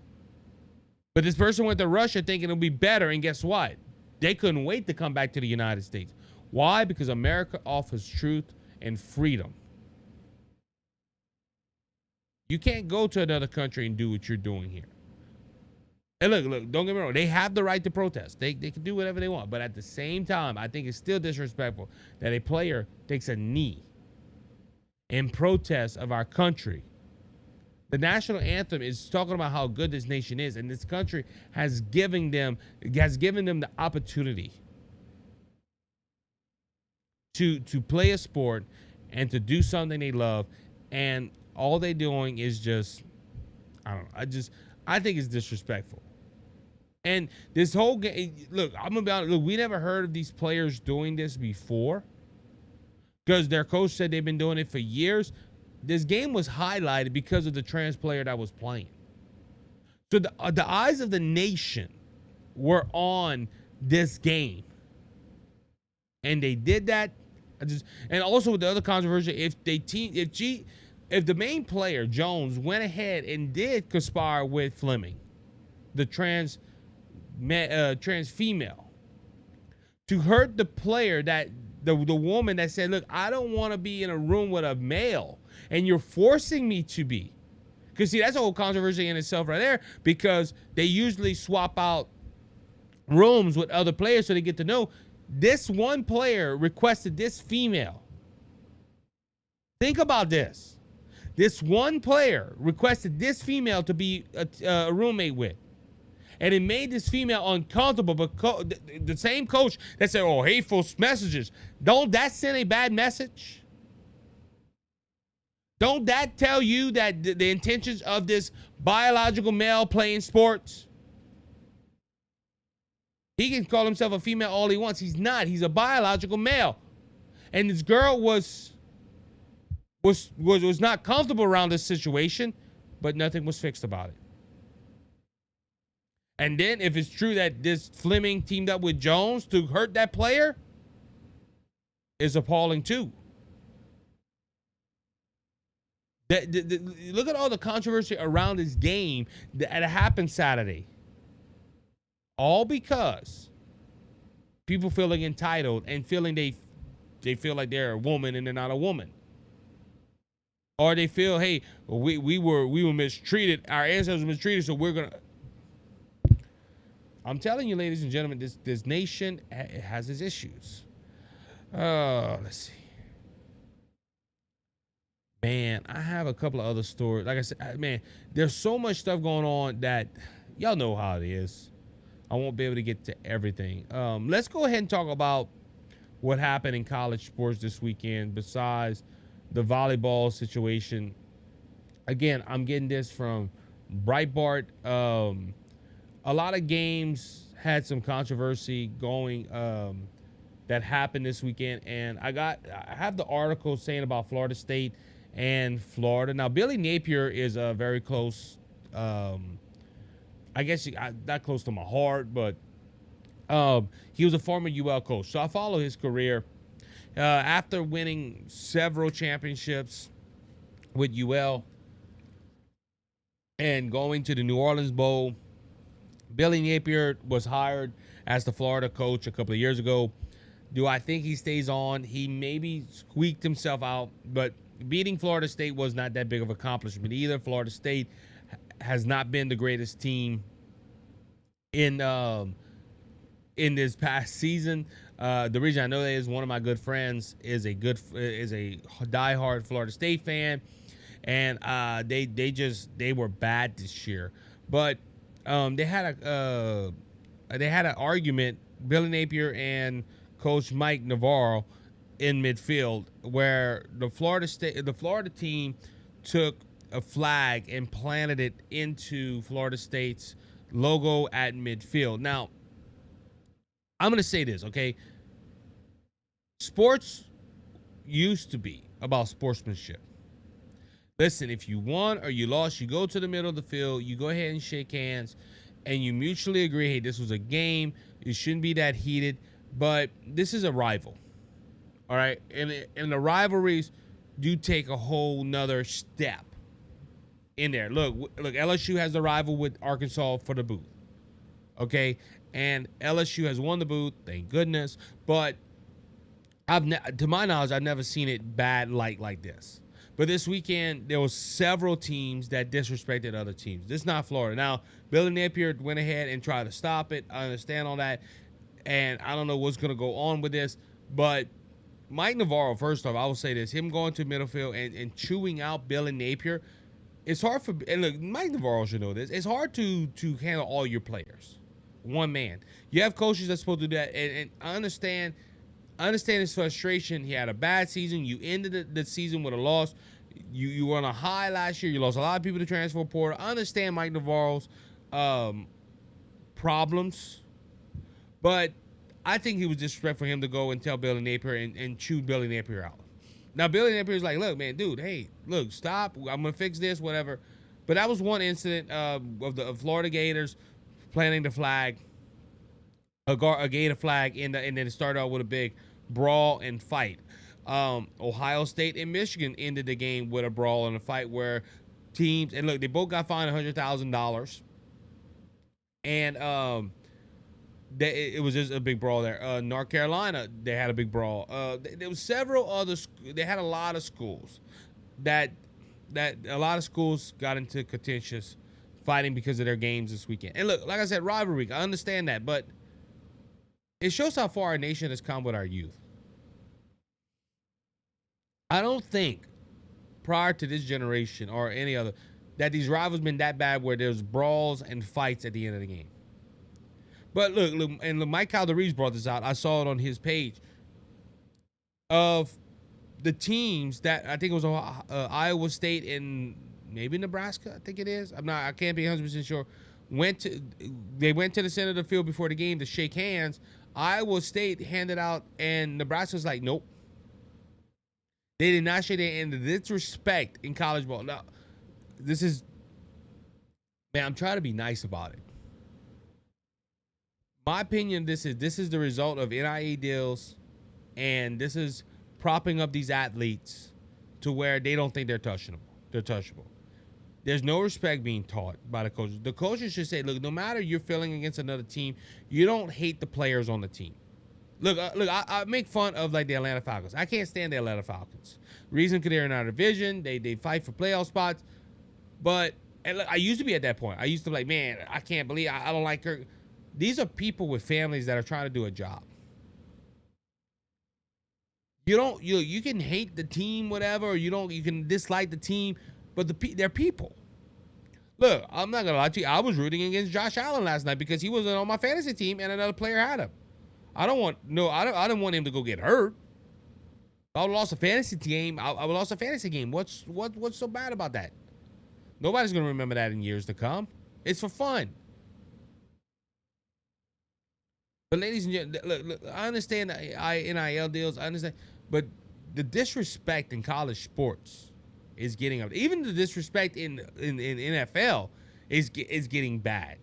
[SPEAKER 1] But this person went to Russia thinking it'll be better, and guess what? They couldn't wait to come back to the United States. Why? Because America offers truth and freedom. You can't go to another country and do what you're doing here. And look, don't get me wrong. They have the right to protest. They can do whatever they want. But at the same time, I think it's still disrespectful that a player takes a knee in protest of our country. The national anthem is talking about how good this nation is, and this country has given them the opportunity to play a sport and to do something they love, and all they're doing is just, I don't know. I think it's disrespectful. And this whole game, look, we never heard of these players doing this before because their coach said they've been doing it for years. This game was highlighted because of the trans player that was playing. So the eyes of the nation were on this game. And they did that. And also with the other controversy, if the main player, Jones, went ahead and did conspire with Fleming, the trans female, to hurt the player, that the woman that said, look, I don't want to be in a room with a male, and you're forcing me to be. Because, see, that's a whole controversy in itself right there, because they usually swap out rooms with other players so they get to know. This one player requested this female. Think about this. This one player requested this female to be a roommate with. and it made this female uncomfortable. But the same coach that said, "Oh, hateful messages," don't that send a bad message? Don't that tell you that the intentions of this biological male playing sports? He can call himself a female all he wants. He's not. He's a biological male. And this girl was not comfortable around this situation, but nothing was fixed about it. And then if it's true that this Fleming teamed up with Jones to hurt that player, is appalling too. Look at all the controversy around this game that happened Saturday. All because people feeling entitled and feeling they feel like they're a woman and they're not a woman. Or they feel, hey, we were mistreated, our ancestors were mistreated, so we're gonna. I'm telling you, ladies and gentlemen, this nation has its issues. Let's see. Man, I have a couple of other stories. Like I said, man, there's so much stuff going on that y'all know how it is. I won't be able to get to everything. Let's go ahead and talk about what happened in college sports this weekend besides the volleyball situation. Again, I'm getting this from Breitbart. A lot of games had some controversy going that happened this weekend, and I have the article saying about Florida State and Florida. Now, Billy Napier is a very close, I guess not close to my heart, but he was a former UL coach, so I follow his career. After winning several championships with UL and going to the New Orleans Bowl, Billy Napier was hired as the Florida coach a couple of years ago. Do I think he stays on? He maybe squeaked himself out, but beating Florida State was not that big of an accomplishment either. Florida State has not been the greatest team in this past season. The reason I know that is one of my good friends is a diehard Florida State fan, and they were bad this year. But they had an argument, Billy Napier and Coach Mike Navarro, in midfield, where the Florida team took a flag and planted it into Florida State's logo at midfield. Now, I'm going to say this, okay? Sports used to be about sportsmanship. Listen, if you won or you lost, you go to the middle of the field, you go ahead and shake hands, and you mutually agree, hey, this was a game, it shouldn't be that heated, but this is a rival. All right, and the rivalries do take a whole nother step in there. Look, LSU has the rival with Arkansas for the boot. Okay, and LSU has won the boot, thank goodness. But to my knowledge, I've never seen it bad like this. But this weekend, there was several teams that disrespected other teams. This is not Florida. Now, Billy Napier went ahead and tried to stop it. I understand all that, and I don't know what's going to go on with this, but Mike Navarro, first off, I will say this, him going to midfield and chewing out Billy Napier, it's hard for, and look, Mike Navarro should know this, it's hard to handle all your players. One man. You have coaches that's supposed to do that, and I understand his frustration. He had a bad season. You ended the season with a loss. You were on a high last year. You lost a lot of people to transfer portal. I understand Mike Navarro's problems, but I think he was disrespectful for him to go and tell Billy Napier and chew Billy Napier out. Now, Billy Napier's like, look, man, dude, hey, look, stop. I'm going to fix this, whatever. But that was one incident of the Florida Gators planting the flag, a Gator flag, and then it started out with a big brawl and fight. Ohio State and Michigan ended the game with a brawl and a fight where teams, and look, they both got fined $100,000. And it was just a big brawl there. North Carolina, they had a big brawl. There was several other. They had a lot of schools that a lot of schools got into contentious fighting because of their games this weekend. And look, like I said, rivalry. I understand that, but it shows how far our nation has come with our youth. I don't think prior to this generation or any other that these rivals been that bad where there's brawls and fights at the end of the game. But look, and look, Mike Calderes brought this out. I saw it on his page of the teams that I think it was Iowa State and maybe Nebraska. I think it is. I can't be 100% sure. They went to the center of the field before the game to shake hands. Iowa State handed out, and Nebraska was like, nope. They did not shake their hand. The disrespect in college ball. Now, this is, man, I'm trying to be nice about it. My opinion, this is the result of NIL deals, and this is propping up these athletes to where they don't think they're touchable. There's no respect being taught by the coaches. The coaches should say, look, no matter you're feeling against another team, you don't hate the players on the team. Look, I make fun of like the Atlanta Falcons. I can't stand the Atlanta Falcons. Reason because they're in our division. They fight for playoff spots. But and look, I used to be at that point. I used to be like, man, I can't believe I don't like Kirk. These are people with families that are trying to do a job. You can hate the team, whatever, or you can dislike the team, but they're people. Look, I'm not gonna lie to you. I was rooting against Josh Allen last night because he wasn't on my fantasy team and another player had him. I didn't want him to go get hurt. If I would have lost a fantasy game, I would have lost a fantasy game. What's so bad about that? Nobody's gonna remember that in years to come. It's for fun. But ladies and gentlemen, look, I understand the NIL deals. I understand, but the disrespect in college sports is getting up. Even the disrespect in NFL is getting bad.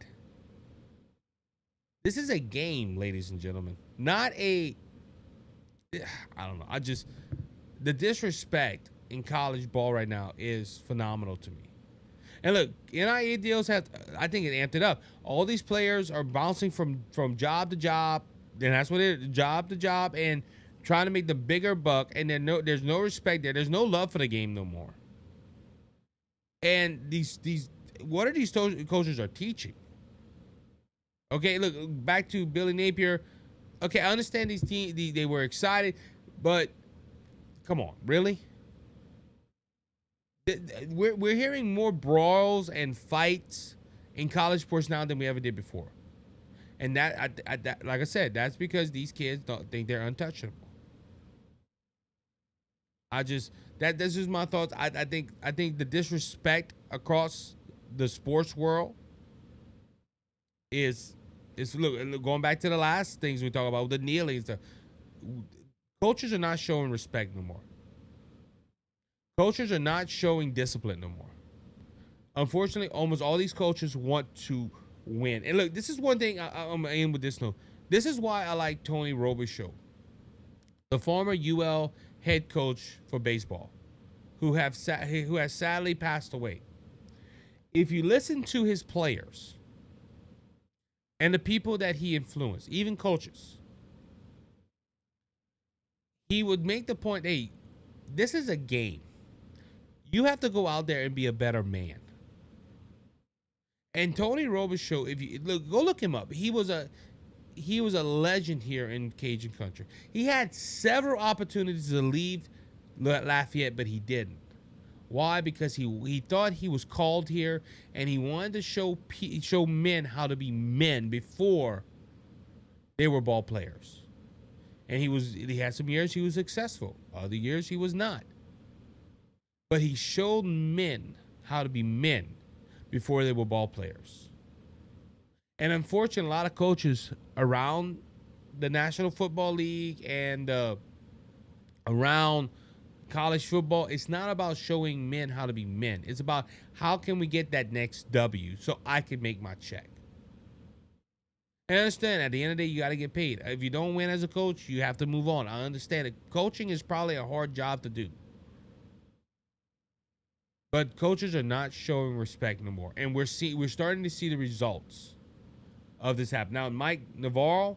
[SPEAKER 1] This is a game, ladies and gentlemen, not a. I don't know. The disrespect in college ball right now is phenomenal to me. And look, NIL deals I think it amped it up. All these players are bouncing from job to job, and that's what it is, job to job, and trying to make the bigger buck, and there's no respect there. There's no love for the game no more. And what are these coaches are teaching? Okay, look, back to Billy Napier. Okay, I understand these teams, they were excited, but come on, really? We're hearing more brawls and fights in college sports now than we ever did before. And that like I said, that's because these kids don't think they're untouchable. This is my thoughts. I think the disrespect across the sports world is look, going back to the last things we talked about, the kneeling and stuff. Coaches are not showing respect no more. Coaches are not showing discipline no more. Unfortunately, almost all these coaches want to win. And look, this is one thing I'm going to end with this note. This is why I like Tony Robichaux, the former UL head coach for baseball, who has sadly passed away. If you listen to his players and the people that he influenced, even coaches, he would make the point, hey, this is a game. You have to go out there and be a better man. And Tony Robichaux, if you go look him up. He was a legend here in Cajun country. He had several opportunities to leave Lafayette, but he didn't. Why? Because he thought he was called here, and he wanted to show men how to be men before they were ball players. And he had some years he was successful. Other years he was not. But he showed men how to be men before they were ball players. And unfortunately, a lot of coaches around the National Football League and around college football, it's not about showing men how to be men. It's about how can we get that next W so I can make my check. And I understand, at the end of the day, you got to get paid. If you don't win as a coach, you have to move on. I understand it. Coaching is probably a hard job to do. But coaches are not showing respect no more. And we're starting to see the results of this happen. Now, Mike Navarro,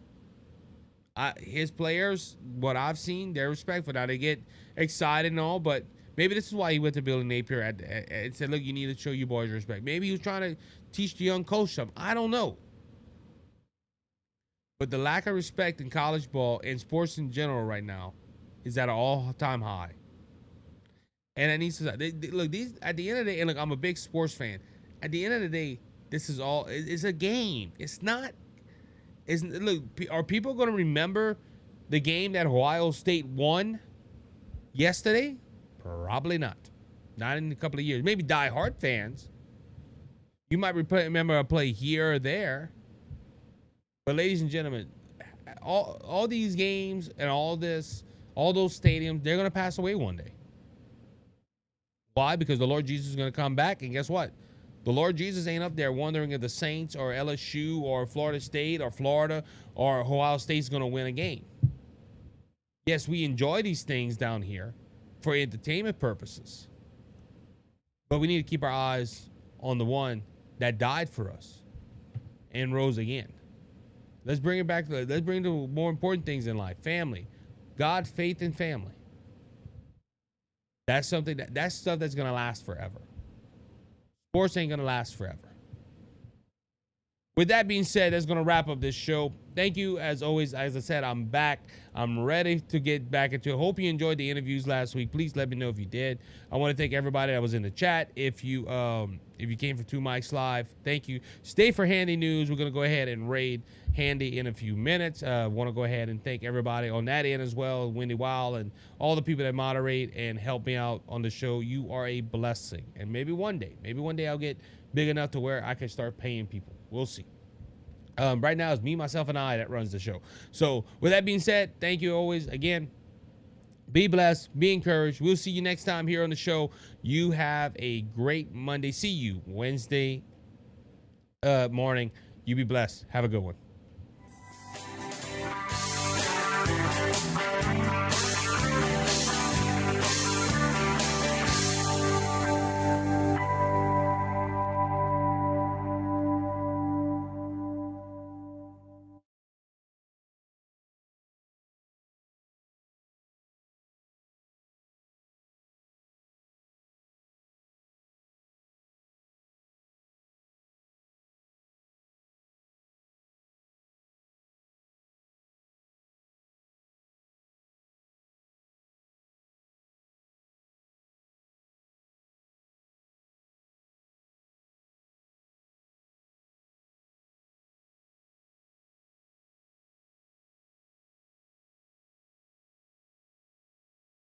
[SPEAKER 1] his players, what I've seen, they're respectful. Now, they get excited and all, but maybe this is why he went to Billy Napier and said, look, you need to show you boys respect. Maybe he was trying to teach the young coach something. I don't know. But the lack of respect in college ball and sports in general right now is at an all-time high. And it needs to look. These at the end of the day, and look, I'm a big sports fan. At the end of the day, this is all. It's a game. It's not Are people going to remember the game that Ohio State won yesterday? Probably not. Not in a couple of years. Maybe die-hard fans. You might remember a play here or there. But ladies and gentlemen, all these games and all those stadiums, they're going to pass away one day. Why? Because the Lord Jesus is going to come back, and guess what? The Lord Jesus ain't up there wondering if the Saints or LSU or Florida State or Florida or Ohio State's going to win a game. Yes, we enjoy these things down here for entertainment purposes, but we need to keep our eyes on the one that died for us and rose again. Let's bring it back let's bring the more important things in life. Family, God, faith, and family. That's stuff that's going to last forever. Sports ain't going to last forever. With that being said, that's going to wrap up this show. Thank you, as always. As I said, I'm back. I'm ready to get back into it. Hope you enjoyed the interviews last week. Please let me know if you did. I want to thank everybody that was in the chat. If you came for Two Mics Live, thank you. Stay for Handy News. We're going to go ahead and raid Handy in a few minutes. Want to go ahead and thank everybody on that end as well, Wendy Wild, and all the people that moderate and help me out on the show. You are a blessing. And maybe one day I'll get big enough to where I can start paying people. We'll see. Right now, it's me, myself, and I that runs the show. So with that being said, thank you always. Again, be blessed, be encouraged. We'll see you next time here on the show. You have a great Monday. See you Wednesday morning. You be blessed. Have a good one.